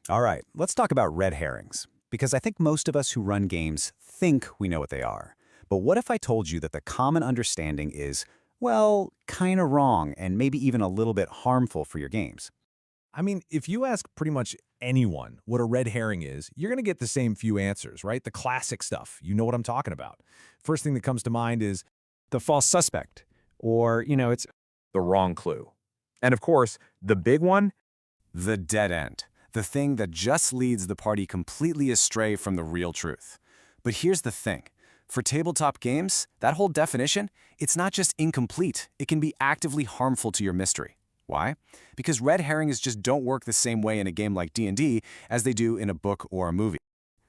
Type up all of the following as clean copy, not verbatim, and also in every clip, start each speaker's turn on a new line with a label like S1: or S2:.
S1: All right, let's talk about red herrings, because I think most of us who run games think we know what they are. But what if I told you that the common understanding is, well, kind of wrong and maybe even a little bit harmful for your games?
S2: I mean, if you ask pretty much anyone what a red herring is, you're going to get the same few answers, right? The classic stuff. You know what I'm talking about. First thing that comes to mind is
S3: The false suspect. Or, it's
S4: The wrong clue. And of course, the big one,
S1: The dead end, the thing that just leads the party completely astray from the real truth. But here's the thing. For tabletop games, that whole definition, it's not just incomplete, it can be actively harmful to your mystery. Why? Because red herrings just don't work the same way in a game like D&D as they do in a book or a movie.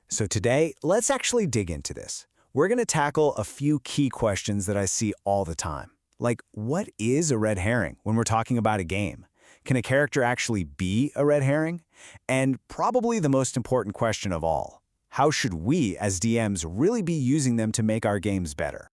S1: So today, let's actually dig into this. We're going to tackle a few key questions that I see all the time. Like, what is a red herring when we're talking about a game? Can a character actually be a red herring? And probably the most important question of all, how should we as DMs really be using them to make our games better?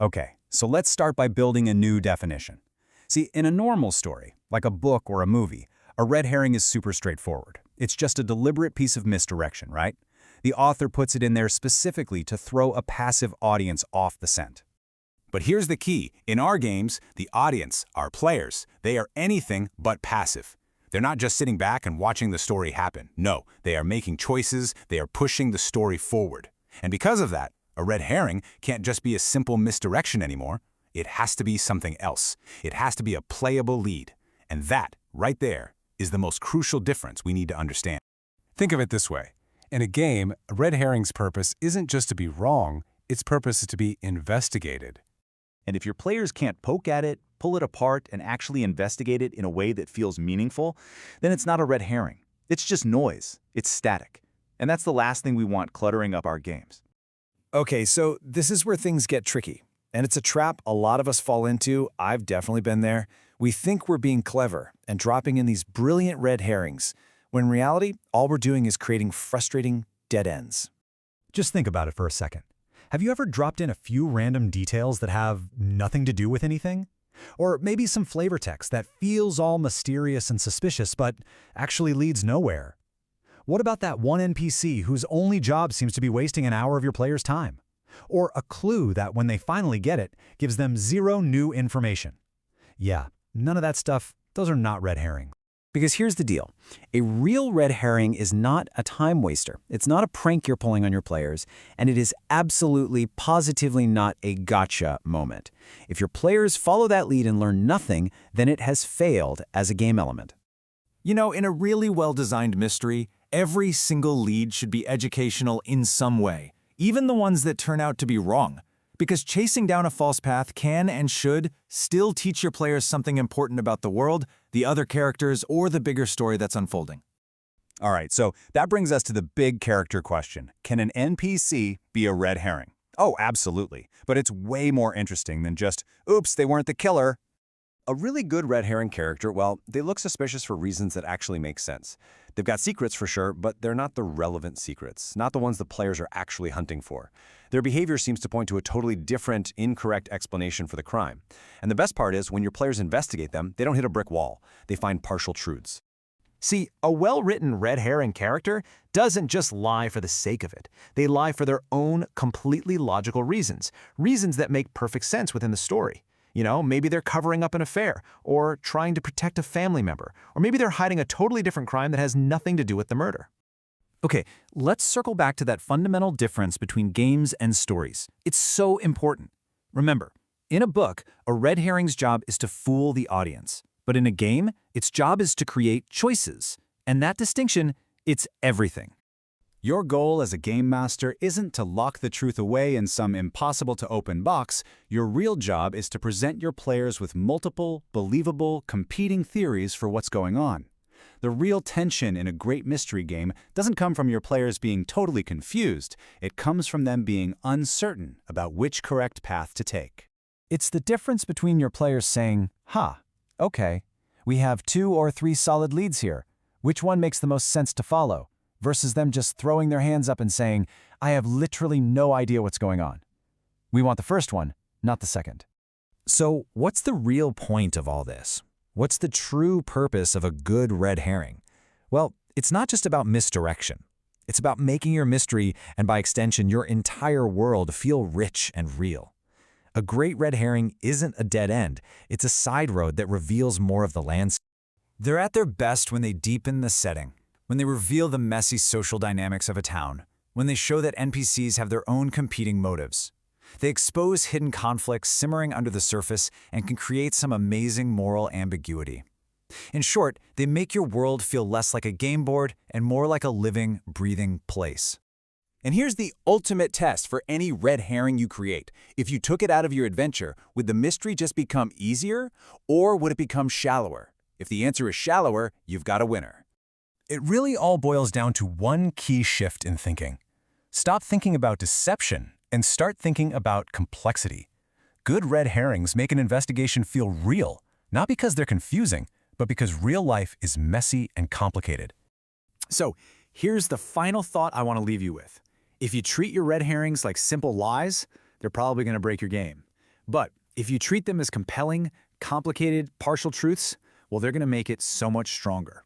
S1: Okay, so let's start by building a new definition. See, in a normal story, like a book or a movie, a red herring is super straightforward. It's just a deliberate piece of misdirection, right? The author puts it in there specifically to throw a passive audience off the scent. But here's the key. In our games, the audience, our players, they are anything but passive. They're not just sitting back and watching the story happen. No, they are making choices, they are pushing the story forward. And because of that, a red herring can't just be a simple misdirection anymore. It has to be something else. It has to be a playable lead. And that, right there, is the most crucial difference we need to understand.
S5: Think of it this way. In a game, a red herring's purpose isn't just to be wrong, its purpose is to be investigated.
S6: And if your players can't poke at it, pull it apart, and actually investigate it in a way that feels meaningful, then it's not a red herring. It's just noise. It's static. And that's the last thing we want cluttering up our games.
S1: Okay, so this is where things get tricky. And it's a trap a lot of us fall into. I've definitely been there. We think we're being clever and dropping in these brilliant red herrings, when in reality, all we're doing is creating frustrating dead ends.
S7: Just think about it for a second. Have you ever dropped in a few random details that have nothing to do with anything? Or maybe some flavor text that feels all mysterious and suspicious but actually leads nowhere? What about that one NPC whose only job seems to be wasting an hour of your player's time? Or a clue that, when they finally get it, gives them zero new information? Yeah, none of that stuff, those are not red herrings.
S1: Because here's the deal. A real red herring is not a time waster. It's not a prank you're pulling on your players, and it is absolutely, positively not a gotcha moment. If your players follow that lead and learn nothing, then it has failed as a game element.
S8: You know, in a really well-designed mystery, every single lead should be educational in some way, even the ones that turn out to be wrong. Because chasing down a false path can and should still teach your players something important about the world, the other characters, or the bigger story that's unfolding.
S1: All right, so that brings us to the big character question. Can an NPC be a red herring? Oh, absolutely. But it's way more interesting than just, oops, they weren't the killer. A really good red herring character, well, they look suspicious for reasons that actually make sense. They've got secrets for sure, but they're not the relevant secrets, not the ones the players are actually hunting for. Their behavior seems to point to a totally different, incorrect explanation for the crime. And the best part is, when your players investigate them, they don't hit a brick wall. They find partial truths.
S9: See, a well-written red herring character doesn't just lie for the sake of it. They lie for their own completely logical reasons, reasons that make perfect sense within the story. You know, maybe they're covering up an affair, or trying to protect a family member, or maybe they're hiding a totally different crime that has nothing to do with the murder.
S6: Okay, let's circle back to that fundamental difference between games and stories. It's so important. Remember, in a book, a red herring's job is to fool the audience. But in a game, its job is to create choices. And that distinction, it's everything.
S1: Your goal as a game master isn't to lock the truth away in some impossible-to-open box. Your real job is to present your players with multiple, believable, competing theories for what's going on. The real tension in a great mystery game doesn't come from your players being totally confused. It comes from them being uncertain about which correct path to take.
S7: It's the difference between your players saying, okay, we have 2 or 3 solid leads here. Which one makes the most sense to follow? Versus them just throwing their hands up and saying, I have literally no idea what's going on. We want the first one, not the second.
S10: So what's the real point of all this? What's the true purpose of a good red herring? Well,
S6: It's not just about misdirection. It's about making your mystery, and by extension, your entire world, feel rich and real. A great red herring isn't a dead end. It's a side road that reveals more of the landscape.
S8: They're at their best when they deepen the setting, when they reveal the messy social dynamics of a town, when they show that NPCs have their own competing motives. They expose hidden conflicts simmering under the surface and can create some amazing moral ambiguity. In short, they make your world feel less like a game board and more like a living, breathing place.
S1: And here's the ultimate test for any red herring you create. If you took it out of your adventure, would the mystery just become easier, or would it become shallower? If the answer is shallower, you've got a winner.
S5: It really all boils down to one key shift in thinking. Stop thinking about deception and start thinking about complexity. Good red herrings make an investigation feel real, not because they're confusing, but because real life is messy and complicated.
S8: So, here's the final thought I want to leave you with. If you treat your red herrings like simple lies, they're probably going to break your game. But if you treat them as compelling, complicated, partial truths, well, they're going to make it so much stronger.